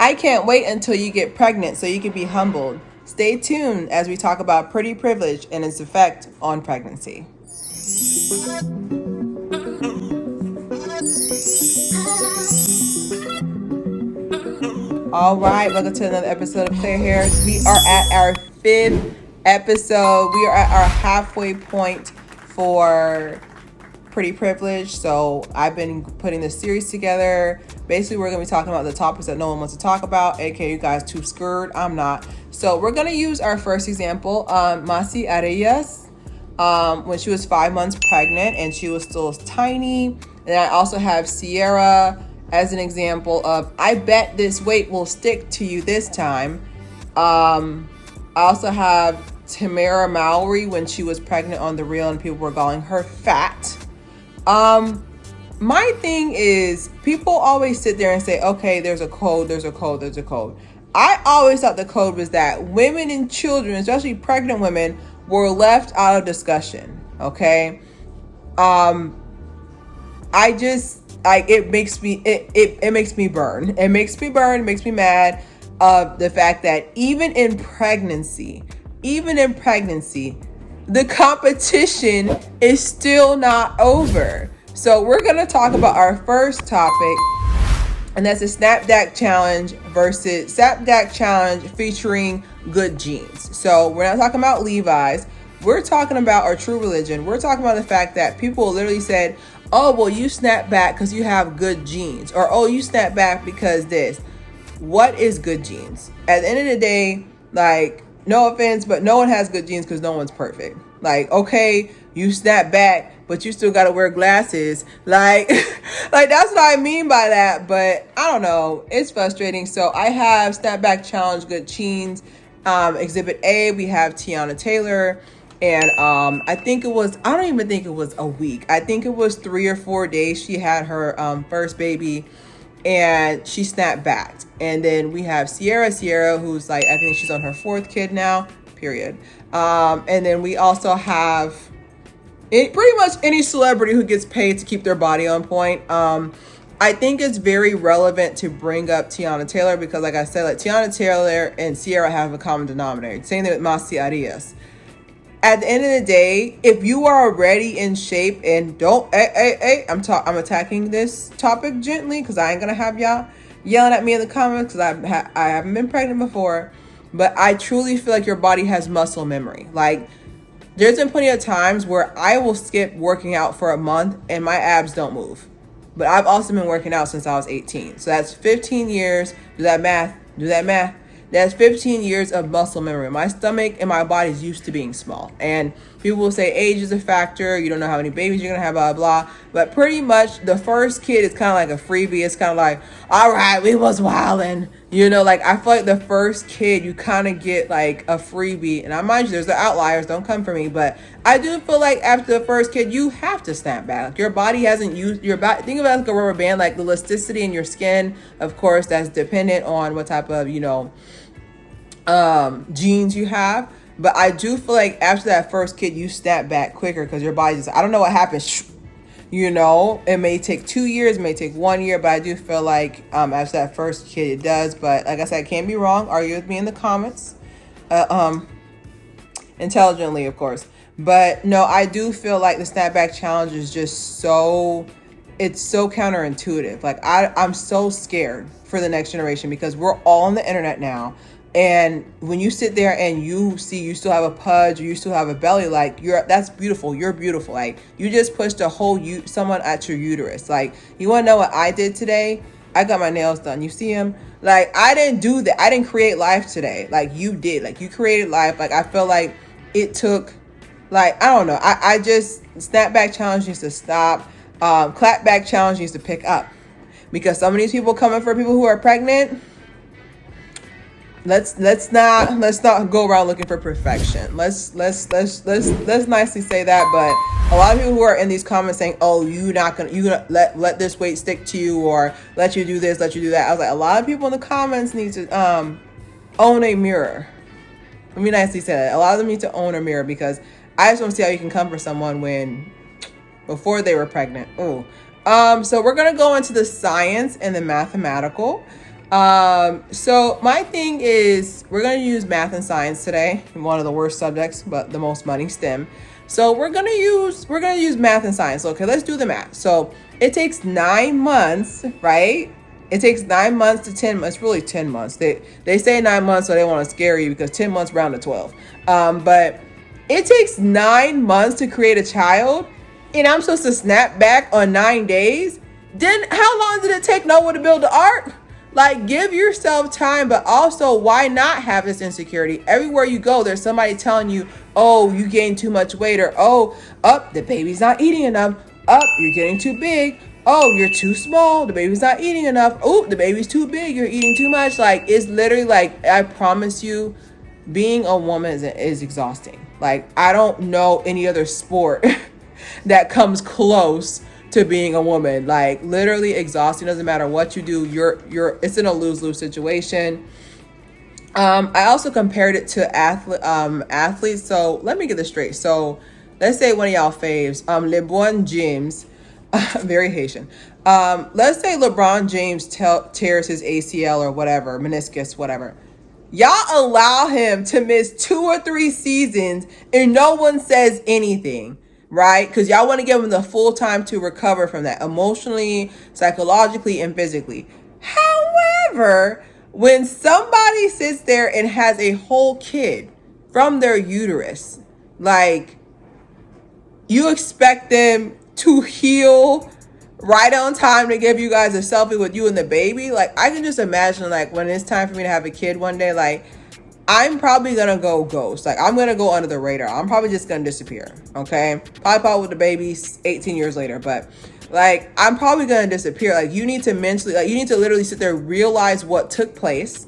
I can't wait until you get pregnant so you can be humbled. Stay tuned as we talk about pretty privilege and its effect on pregnancy. All right, welcome to another episode of Clear Hair. We are at our 5th episode. We are at our halfway point for pretty privileged. So I've been putting this series together. Basically, we're going to be talking about the topics that no one wants to talk about, aka you guys too scared. I'm not. So we're going to use our first example, Ciara, when she was 5 months pregnant and she was still tiny. And I also have Ciara as an example of, I bet this weight will stick to you this time. I also have Tamara Mallory when she was pregnant on The Real and people were calling her fat. My thing is, people always sit there and say, okay, there's a code, there's a code, there's a code. I always thought the code was that women and children, especially pregnant women, were left out of discussion. Okay. It makes me burn. It makes me burn. It makes me mad of the fact that even in pregnancy, the competition is still not over. So we're going to talk about our first topic, and that's the Snapback challenge versus Snapback challenge featuring good genes. So we're not talking about Levi's. We're talking about our true religion. We're talking about the fact that people literally said, oh, well, you snap back because you have good genes, or oh, you snap back because this. What is good genes? At the end of the day, like, no offense, but no one has good genes because no one's perfect. Like, okay, you snap back, but you still got to wear glasses. Like, like that's what I mean by that. But I don't know. It's frustrating. So I have Snapback Challenge Good Genes. Exhibit A, we have Tiana Taylor. And I don't even think it was a week. I think it was 3 or 4 days she had her first baby and she snapped back. And then we have Ciara, who's like, I think she's on her 4th kid now, period. And then we also have pretty much any celebrity who gets paid to keep their body on point. I think it's very relevant to bring up Tiana Taylor because, like I said, like Tiana Taylor and Ciara have a common denominator. Same thing with Masi Arias. At the end of the day, if you are already in shape and don't, I'm attacking this topic gently because I ain't gonna have y'all yelling at me in the comments because I haven't been pregnant before, but I truly feel like your body has muscle memory. Like, there's been plenty of times where I will skip working out for a month and my abs don't move, but I've also been working out since I was 18, so that's 15 years. Do that math. That's 15 years of muscle memory. My stomach and my body is used to being small. And people will say age is a factor. You don't know how many babies you're going to have, blah, blah, blah. But pretty much the first kid is kind of like a freebie. It's kind of like, all right, we was wildin'. You know, like I feel like the first kid, you kind of get like a freebie. And I mind you, there's the outliers. Don't come for me. But I do feel like after the first kid, you have to snap back. Like your body hasn't used your body. Think about it like a rubber band, like the elasticity in your skin. Of course, that's dependent on what type of, genes you have. But I do feel like after that first kid, you snap back quicker because your body just, I don't know what happens. It may take 2 years, it may take 1 year, but I do feel like after that first kid, it does. But like I said, I can't be wrong. Argue with me in the comments. Intelligently, of course. But no, I do feel like the Snapback Challenge is just it's so counterintuitive. Like I'm so scared for the next generation because we're all on the internet now. And when you sit there and you see you still have a pudge or you still have a belly, like that's beautiful. You're beautiful. Like you just pushed someone at your uterus. Like, you want to know what I did today? I got my nails done. You see them? Like, I didn't do that. I didn't create life today. Like you did. Like you created life. Like I feel like it took, like, I don't know. I just, Snapback Challenge needs to stop. Clapback Challenge needs to pick up because some of these people coming for people who are pregnant. Let's not go around looking for perfection. Let's nicely say that. But a lot of people who are in these comments saying, "Oh, you gonna let this weight stick to you, or let you do this, let you do that." I was like, a lot of people in the comments need to own a mirror. Let me nicely say that. A lot of them need to own a mirror because I just want to see how you can come for someone before they were pregnant. So we're gonna go into the science and the mathematical. So my thing is we're going to use math and science today. One of the worst subjects, but the most money, STEM. So we're going to use math and science. Okay, let's do the math. So it takes 9 months, right? It takes 9 months to 10 months. It's really 10 months. They say 9 months, so they want to scare you because 10 months round to 12. But it takes 9 months to create a child, and I'm supposed to snap back on 9 days. Then how long did it take Noah to build the ark? Like, give yourself time, but also why not have this insecurity? Everywhere you go, there's somebody telling you, oh, you gained too much weight, or oh, the baby's not eating enough. You're getting too big. Oh, you're too small. The baby's not eating enough. Oh, the baby's too big. You're eating too much. Like, it's literally like, I promise you, being a woman is exhausting. Like, I don't know any other sport that comes close to being a woman. Like, literally exhausting. Doesn't matter what you do, it's in a lose-lose situation. I also compared it to athletes. So let me get this straight. So let's say one of y'all faves, LeBron James, very Haitian. Let's say LeBron James tears his ACL or whatever, meniscus, whatever. Y'all allow him to miss 2 or 3 seasons and no one says anything. Right? Because y'all want to give them the full time to recover from that emotionally, psychologically, and physically. However, when somebody sits there and has a whole kid from their uterus, like, you expect them to heal right on time to give you guys a selfie with you and the baby. Like, I can just imagine, like, when it's time for me to have a kid one day, like, I'm probably going to go ghost. Like, I'm going to go under the radar. I'm probably just going to disappear. Okay. Probably pop with the baby 18 years later. But like, I'm probably going to disappear. Like, you need to mentally, like, you need to literally sit there, realize what took place.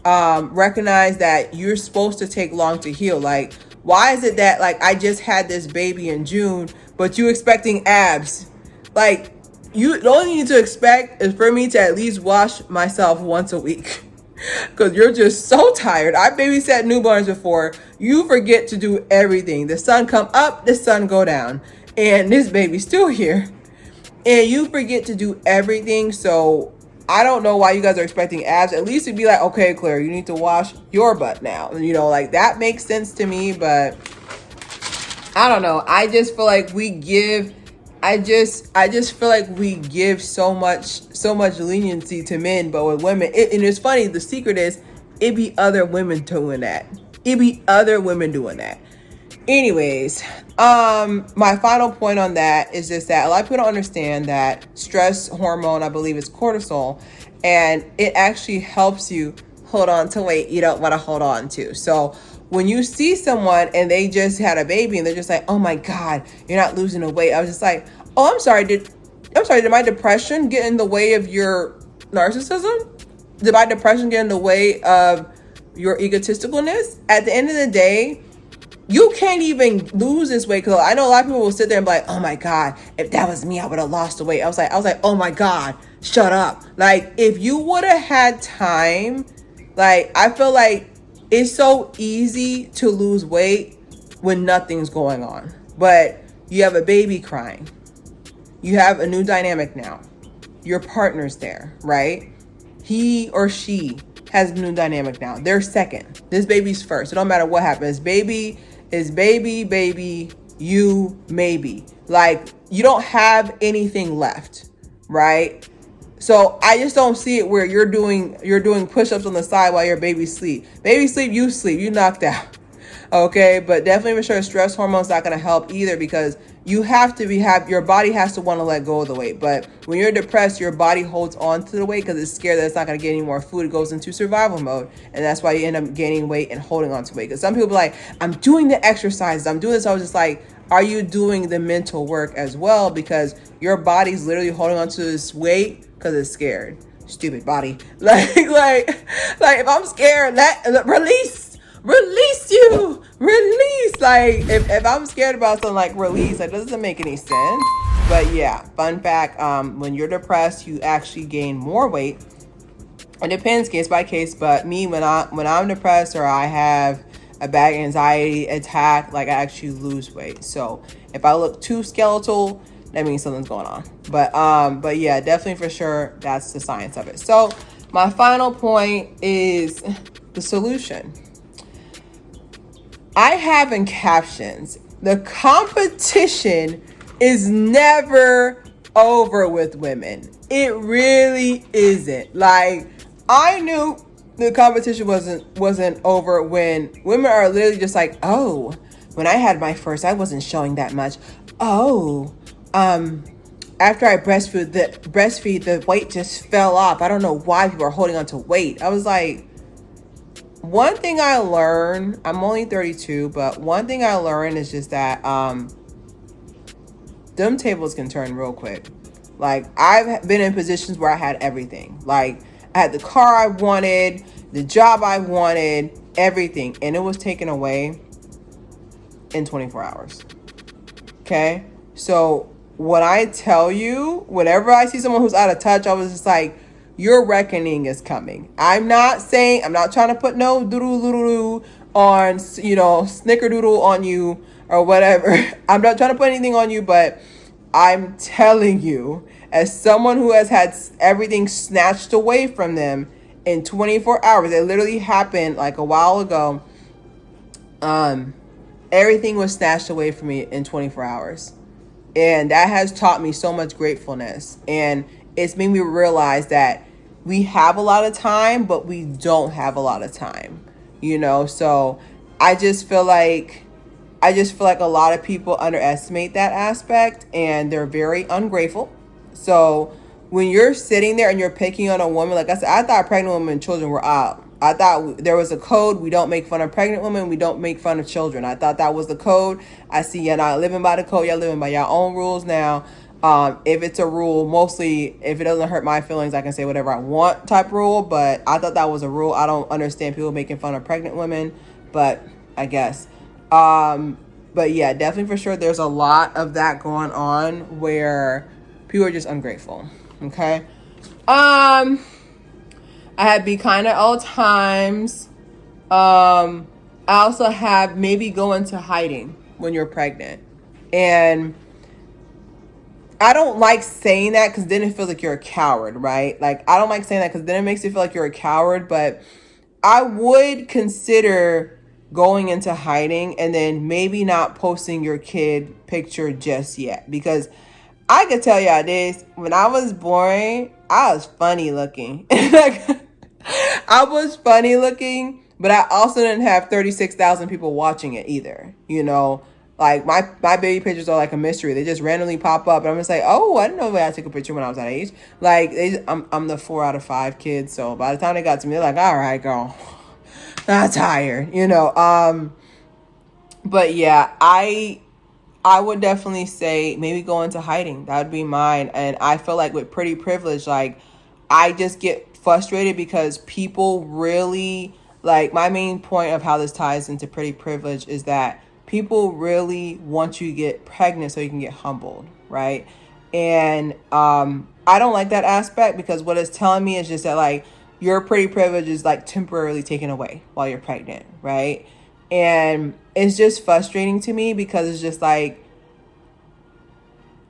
Recognize that you're supposed to take long to heal. Like, why is it that, like, I just had this baby in June, but you expecting abs? Like, the only thing you need to expect is for me to at least wash myself once a week. Because you're just so tired. I babysat newborns before. You forget to do everything. The sun come up, the sun go down. And this baby's still here. And you forget to do everything. So I don't know why you guys are expecting abs. At least it'd be like, okay, Claire, you need to wash your butt now. You know, like, that makes sense to me. But I don't know. I just feel like we give... I just feel like we give so much leniency to men, but with women, and it's funny. The secret is it be other women doing that. Anyways, my final point on that is just that a lot of people don't understand that stress hormone, I believe, is cortisol, and it actually helps you hold on to weight you don't want to hold on to. So when you see someone and they just had a baby and they're just like, oh my God, you're not losing the weight. I was just like, oh, I'm sorry. Did my depression get in the way of your narcissism? Did my depression get in the way of your egotisticalness? At the end of the day, you can't even lose this weight. Because I know a lot of people will sit there and be like, oh my God, if that was me, I would have lost the weight. I was like, oh my God, shut up. Like, if you would have had time, like, I feel like it's so easy to lose weight when nothing's going on. But you have a baby crying. You have a new dynamic now. Your partner's there, right? He or she has a new dynamic now. They're second. This baby's first. It don't matter what happens. Baby is baby, you maybe. Like, you don't have anything left, right? So I just don't see it where you're doing push-ups on the side while your baby sleep. Baby sleep, you knocked out. Okay, but definitely for sure stress hormone's not going to help either, because you have to your body has to want to let go of the weight. But when you're depressed, your body holds on to the weight because it's scared that it's not going to get any more food. It goes into survival mode, and that's why you end up gaining weight and holding on to weight. Because some people are like, I'm doing the exercises, I'm doing this. I was just like, are you doing the mental work as well? Because your body's literally holding on to this weight because it's scared. Stupid body. Like if I'm scared, release. Like, if I'm scared about something, like, release. That doesn't make any sense. But yeah, fun fact, when you're depressed, you actually gain more weight. It depends case by case, but me, when I'm depressed or I have a bad anxiety attack, like, I actually lose weight. So if I look too skeletal, that means something's going on. But yeah, definitely for sure, that's the science of it. So my final point is the solution. I have in captions, the competition is never over with women. It really isn't. Like, I knew the competition wasn't over when women are literally just like, oh, when I had my first, I wasn't showing that much. Oh, after I breastfeed, the weight just fell off. I don't know why people are holding on to weight. I was like, one thing I learned, I'm only 32, but one thing I learned is just that them tables can turn real quick. Like, I've been in positions where I had everything. Like, I had the car I wanted, the job I wanted, everything. And it was taken away in 24 hours. Okay? So, when I tell you, whenever I see someone who's out of touch, I was just like, your reckoning is coming. I'm not trying to put no doodle on, snickerdoodle on you or whatever. I'm not trying to put anything on you, but I'm telling you, as someone who has had everything snatched away from them in 24 hours, it literally happened like a while ago. Everything was snatched away from me in 24 hours. And that has taught me so much gratefulness. And it's made me realize that we have a lot of time, but we don't have a lot of time, So I just feel like a lot of people underestimate that aspect, and they're very ungrateful. So when you're sitting there and you're picking on a woman, like I said, I thought pregnant women and children were out. I thought there was a code. We don't make fun of pregnant women. We don't make fun of children. I thought that was the code. I see y'all not living by the code. Y'all living by your own rules now. If it's a rule, mostly if it doesn't hurt my feelings, I can say whatever I want type rule. But I thought that was a rule. I don't understand people making fun of pregnant women, but I guess. But yeah, definitely for sure, there's a lot of that going on where people are just ungrateful. Okay. I had be kind at all times. I also have maybe go into hiding when you're pregnant. And I don't like saying that because then it feels like you're a coward, right? Like, I don't like saying that because then it makes you feel like you're a coward. But I would consider going into hiding and then maybe not posting your kid picture just yet. Because I could tell y'all this, when I was born, I was funny looking. Like, I was funny looking, but I also didn't have 36,000 people watching it either. Like my baby pictures are like a mystery. They just randomly pop up, and I'm just like, oh, I didn't know I took a picture when I was that age. Like, I'm the 4 out of 5 kids, so by the time they got to me, they're like, all right, girl, I'm tired, But yeah, I would definitely say maybe go into hiding. That would be mine. And I feel like with pretty privilege, like, I just get frustrated because people really, like, my main point of how this ties into pretty privilege is that people really want you to get pregnant so you can get humbled, right? And I don't like that aspect because what it's telling me is just that, like, your pretty privilege is like temporarily taken away while you're pregnant, right? And it's just frustrating to me because it's just like,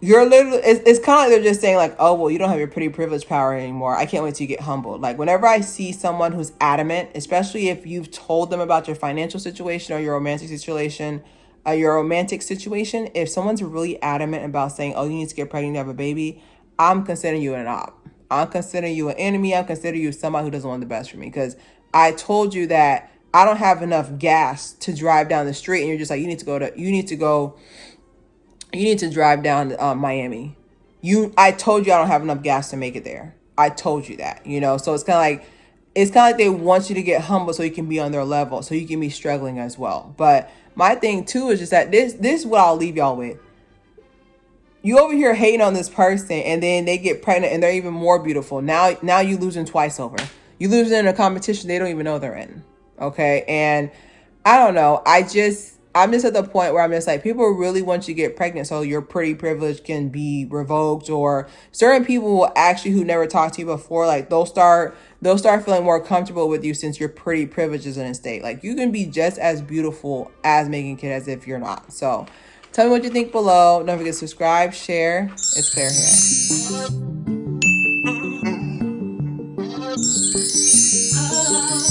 you're literally, it's kind of like they're just saying like, oh, well, you don't have your pretty privilege power anymore. I can't wait till you get humbled. Like, whenever I see someone who's adamant, especially if you've told them about your financial situation or your romantic situation, if someone's really adamant about saying, oh, you need to get pregnant to have a baby, I'm considering you an op. I'm considering you an enemy. I'm considering you somebody who doesn't want the best for me, because I told you that I don't have enough gas to drive down the street, and you're just like, you need to drive down to Miami. I told you I don't have enough gas to make it there. I told you that, so it's kind of like they want you to get humble so you can be on their level, so you can be struggling as well. But my thing too is just that this is what I'll leave y'all with. You over here hating on this person, and then they get pregnant and they're even more beautiful. Now you losing twice over. You losing in a competition they don't even know they're in. Okay. And I don't know. I'm just at the point where I'm just like, people really want you to get pregnant so your pretty privilege can be revoked, or certain people will actually, who never talked to you before, like they'll start feeling more comfortable with you since your pretty privilege is in a state. Like, you can be just as beautiful as making a kid as if you're not. So tell me what you think below. Don't forget to subscribe, share. It's Claire here. Oh,